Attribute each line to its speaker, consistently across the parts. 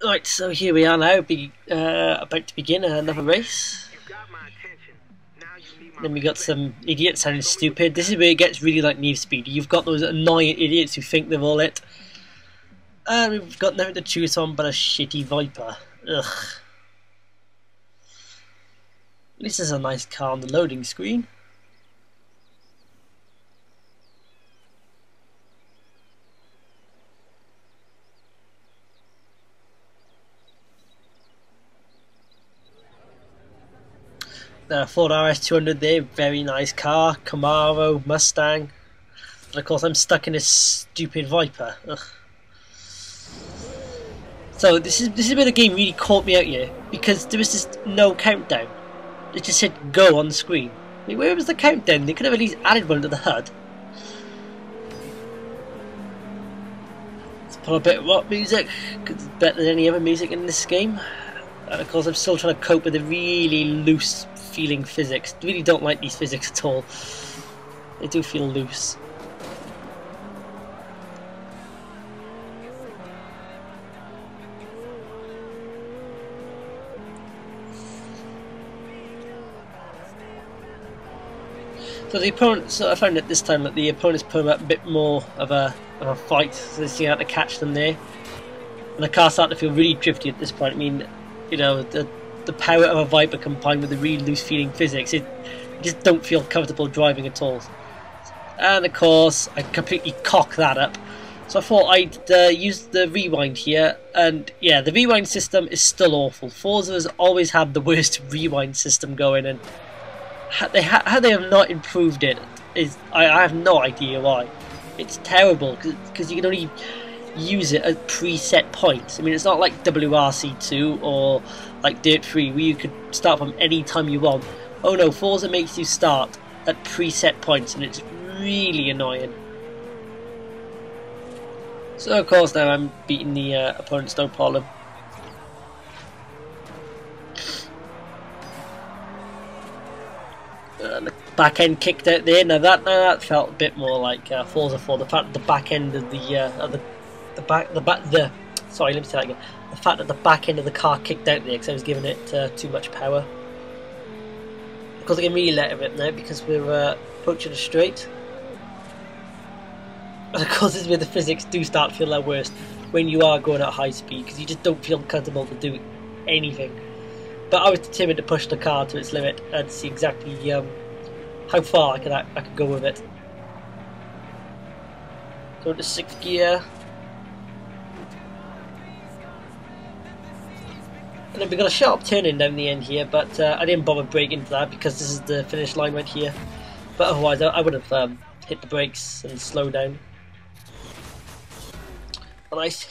Speaker 1: Right, so here we are now, about to begin another race. Then we got some idiots sounding stupid. This is where it gets really like Need for Speed. You've got those annoying idiots who think they're all it. And we've got nothing to choose on but a shitty Viper. Ugh. At least there's a nice car on the loading screen. The Ford RS200 there, very nice car. Camaro, Mustang. And of course I'm stuck in this stupid Viper. Ugh. So this is where the game really caught me out here, because there was just no countdown. It just said go on the screen. I mean, where was the countdown? They could have at least added one to the HUD. Let's put a bit of rock music, because it's better than any other music in this game. And of course I'm still trying to cope with the really loose feeling physics. I really don't like these physics at all. They do feel loose. So the opponent, so I found that this time that the opponents put up a bit more of a fight, so they see how to catch them there. And the car started to feel really drifty at this point. I mean, you know, the power of a Viper combined with the really loose feeling physics, you just don't feel comfortable driving at all. And of course, I completely cocked that up. So I thought I'd use the rewind here, and yeah, the rewind system is still awful. Forza has always had the worst rewind system going, and how they have not improved it is I have no idea why. It's terrible because you can only use it at preset points. I mean, it's not like WRC2 or like Dirt 3 where you could start from any time you want. Oh no, Forza makes you start at preset points, and it's really annoying. So of course now I'm beating the opponents no problem. The back end kicked out there. Now that felt a bit more like Forza 4. The fact that the back end of sorry, let me say that again. The fact that the back end of the car kicked out there because I was giving it too much power. Of course, I can really let it now because we're approaching a straight. And of course, this is where the physics do start to feel their worst when you are going at high speed, because you just don't feel comfortable to do anything. But I was determined to push the car to its limit and see exactly how far I could go with it. Go to 6th gear. And then we got a sharp turning down the end here, but I didn't bother braking for that because this is the finish line right here. But otherwise I would have hit the brakes and slowed down. A nice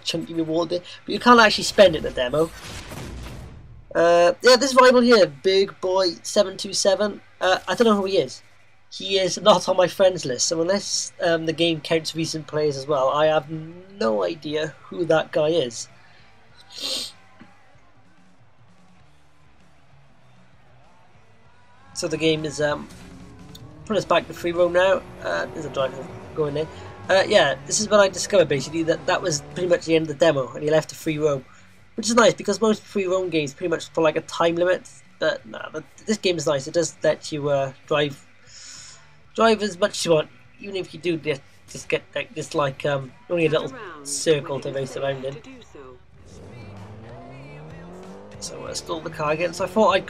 Speaker 1: chunky reward there, but you can't actually spend it in the demo. Yeah, this rival here, Big Boy 727. I don't know who he is. He is not on my friends list, so unless the game counts recent players as well, I have no idea who that guy is. So the game is put us back to free roam now. There's a driver going there. Yeah, this is when I discovered basically that was pretty much the end of the demo, and he left the free roam. Which is nice because most free roam games pretty much for like a time limit. But nah, this game is nice. It does let you drive as much as you want, even if you do just get like, only a little circle to race around in. So I stole the car again. So I thought I'd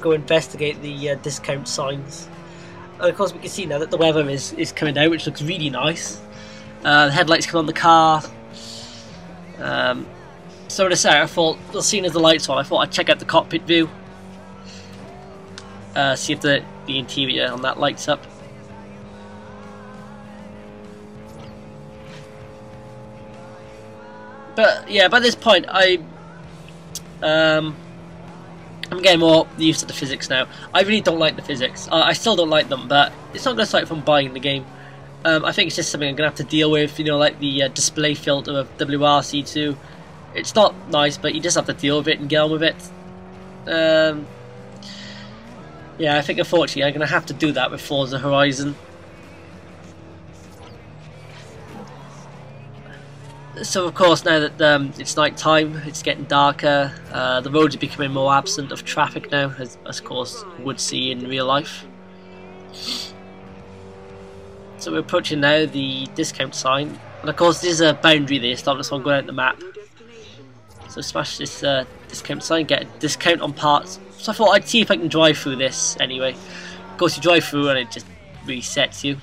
Speaker 1: go investigate the discount signs. And of course we can see now that the weather is coming out, which looks really nice. The headlights come on the car. So to say, I thought, well, seeing as the lights on, I thought I'd check out the cockpit view, see if the interior on that lights up. But yeah, by this point, I'm getting more used to the physics now. I really don't like the physics. I still don't like them, but it's not going to stop from buying the game. I think it's just something I'm going to have to deal with, you know, like the display filter of WRC2. It's not nice, but you just have to deal with it and get on with it. Yeah, I think unfortunately I'm going to have to do that with Forza Horizon. So of course now that it's night time, it's getting darker, the roads are becoming more absent of traffic now, as of course you would see in real life. So we're approaching now the discount sign, and of course there's a boundary there stopping us from going out the map. So smash this discount sign, get a discount on parts. So I thought I'd see if I can drive through this anyway. Of course you drive through and it just resets you.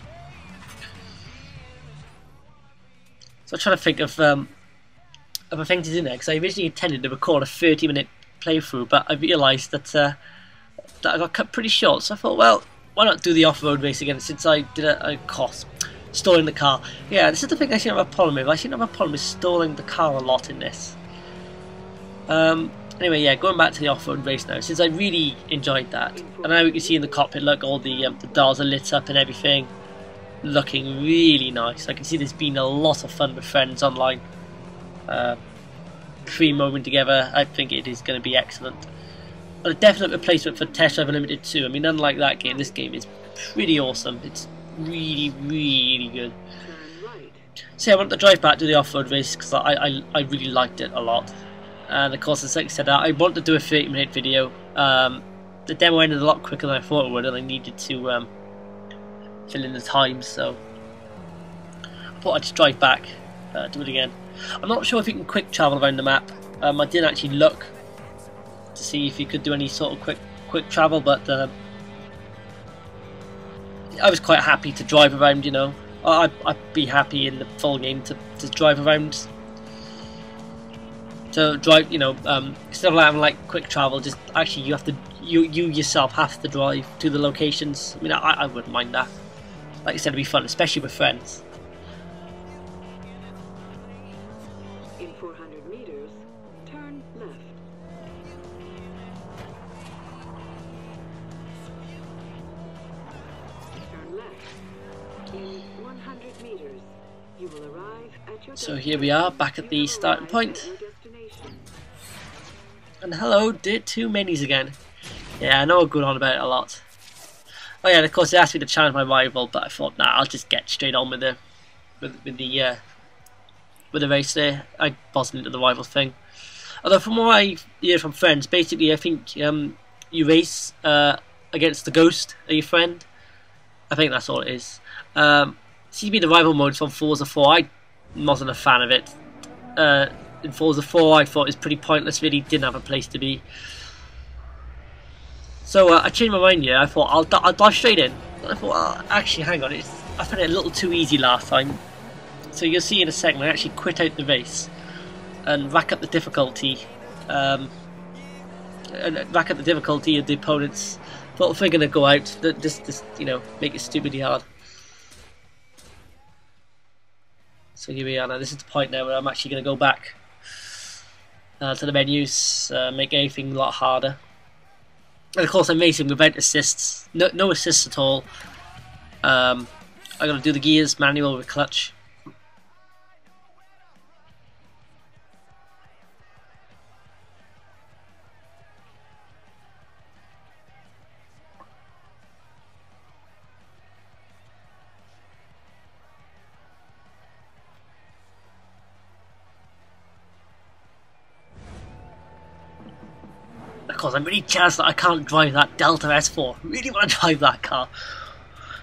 Speaker 1: So I'm trying to think of a thing to do there, because I originally intended to record a 30-minute playthrough, but I realised that that I got cut pretty short. So I thought, well, why not do the off-road race again, since I did a course stalling the car. Yeah, this is the thing I shouldn't have a problem with. I shouldn't have a problem with stalling the car a lot in this. Anyway, yeah, going back to the off-road race now, since I really enjoyed that. And now we can see in the cockpit, look, all the dials are lit up and everything, looking really nice. I can see there's been a lot of fun with friends online. Pre-moving together, I think it is going to be excellent. And a definite replacement for Test Drive Unlimited 2. I mean, unlike that game, this game is pretty awesome. It's really, really good. So yeah, I want to drive back to the off-road race because I really liked it a lot. And of course, as I said, I want to do a 30-minute video. The demo ended a lot quicker than I thought it would, and I needed to fill in the time, so I thought I'd just drive back, do it again. I'm not sure if you can quick travel around the map. I didn't actually look to see if you could do any sort of quick travel, but I was quite happy to drive around, you know. I'd be happy in the full game to drive around. To drive, you know, instead of having like quick travel, just actually you yourself have to drive to the locations. I mean, I wouldn't mind that. Like I said, it'd be fun, especially with friends.
Speaker 2: In 400 meters, turn left. Turn left. In 100 meters, you will arrive at your
Speaker 1: So here we are, back at the starting point. And hello, did 2 minis again. Yeah, I know I'm going on about it a lot. Oh yeah, and of course they asked me to challenge my rival, but I thought, nah, I'll just get straight on with the race there. I wasn't into the rival thing. Although from what I hear from friends, basically I think you race against the ghost of your friend. I think that's all it is. Seems to be the rival modes from Forza 4. I wasn't a fan of it. In Forza 4 I thought it was pretty pointless, really didn't have a place to be. So I changed my mind here. I thought I'll dive straight in. And I thought, well, actually hang on, I found it a little too easy last time. So you'll see in a second I actually quit out the race and rack up the difficulty. And rack up the difficulty of the opponents. Thought if we're gonna go out, just you know, make it stupidly hard. So here we are now. This is the point now where I'm actually gonna go back to the menus, make everything a lot harder. And of course I'm racing without assists, no assists at all. I'm going to do the gears manual with clutch. Of course, I'm really jealous that I can't drive that Delta S4. I really want to drive that car.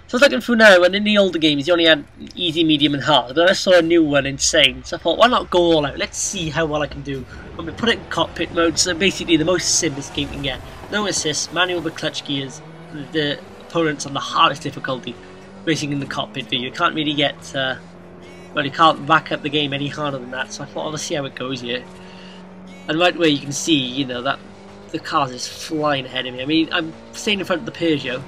Speaker 1: So I was looking through now, and in the older games you only had easy, medium and hard. But then I saw a new one, insane. So I thought, why not go all out? Let's see how well I can do. I'm going to put it in cockpit mode, so basically the most sim this game can get. No assist, manual with clutch gears, the opponents on the hardest difficulty, racing in the cockpit view. You can't really get, well, you can't rack up the game any harder than that. So I thought, let's see how it goes here. And right away you can see, you know, that the cars is flying ahead of me. I mean, I'm staying in front of the Peugeot,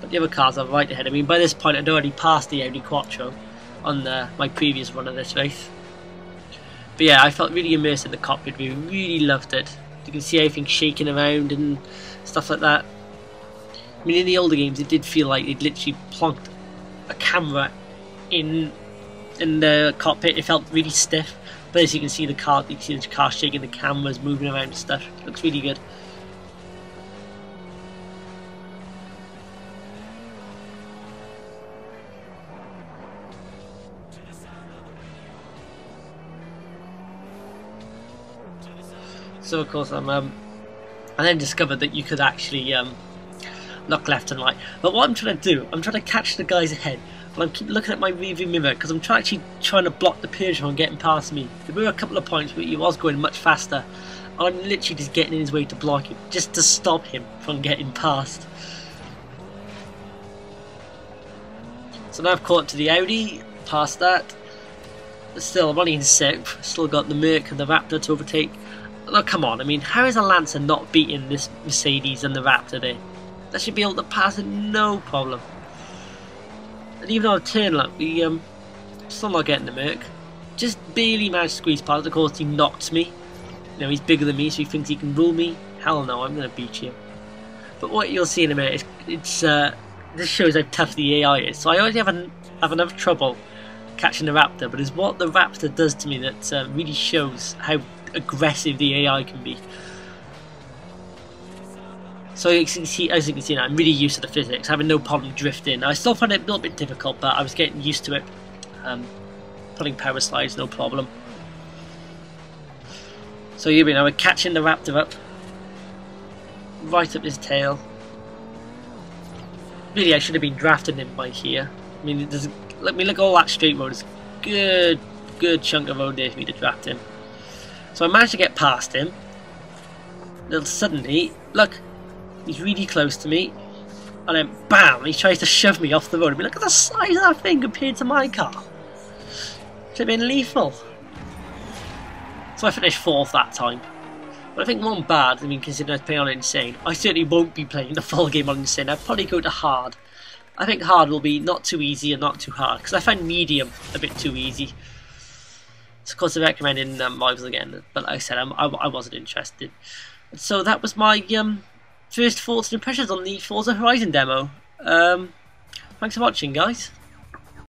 Speaker 1: but the other cars are right ahead of me. By this point, I'd already passed the Audi Quattro on my previous run of this race. But yeah, I felt really immersed in the cockpit view. Really loved it. You can see everything shaking around and stuff like that. I mean, in the older games, it did feel like they'd literally plonked a camera in the cockpit. It felt really stiff. But as you can see, you can see the car shaking, the cameras moving around and stuff. It looks really good. So of course I then discovered that you could actually look left and right. But what I'm trying to do, I'm trying to catch the guys ahead. But I'm keep looking at my rearview mirror because I'm trying to block the Peugeot from getting past me. There were a couple of points where he was going much faster. And I'm literally just getting in his way to block him, just to stop him from getting past. So now I've caught up to the Audi, past that. But still, I'm only in 6th. Still got the Merc and the Raptor to overtake. Look, come on, I mean, how is a Lancer not beating this Mercedes and the Raptor there? That should be able to pass it, no problem. And even on a turn like we still not getting the Merc. Just barely managed to squeeze past. Of course he knocked me. You know, he's bigger than me, so he thinks he can rule me. Hell no, I'm gonna beat you. But what you'll see in a minute is this shows how tough the AI is. So I already have enough trouble catching the Raptor, but it's what the Raptor does to me that really shows how aggressive the AI can be. So as you can see now, I'm really used to the physics, having no problem drifting. I still find it a little bit difficult, but I was getting used to it. Putting power slides, no problem. So here we are, we're catching the Raptor up, right up his tail. Really, I should have been drafting him by here. I mean, let me look at all that straight road. It's a good chunk of road there for me to draft him. So I managed to get past him. Then suddenly, look, he's really close to me, and then bam, he tries to shove me off the road. I mean, look at the size of that thing compared to my car. Should have been lethal. So I finished 4th that time. But I think one bad, I mean, considering I was playing on Insane, I certainly won't be playing the full game on Insane. I'd probably go to hard. I think hard will be not too easy and not too hard, because I find medium a bit too easy. So of course I recommended Rivals again, but like I said, I wasn't interested. So that was my first thoughts and impressions on the Forza Horizon demo. Thanks for watching, guys.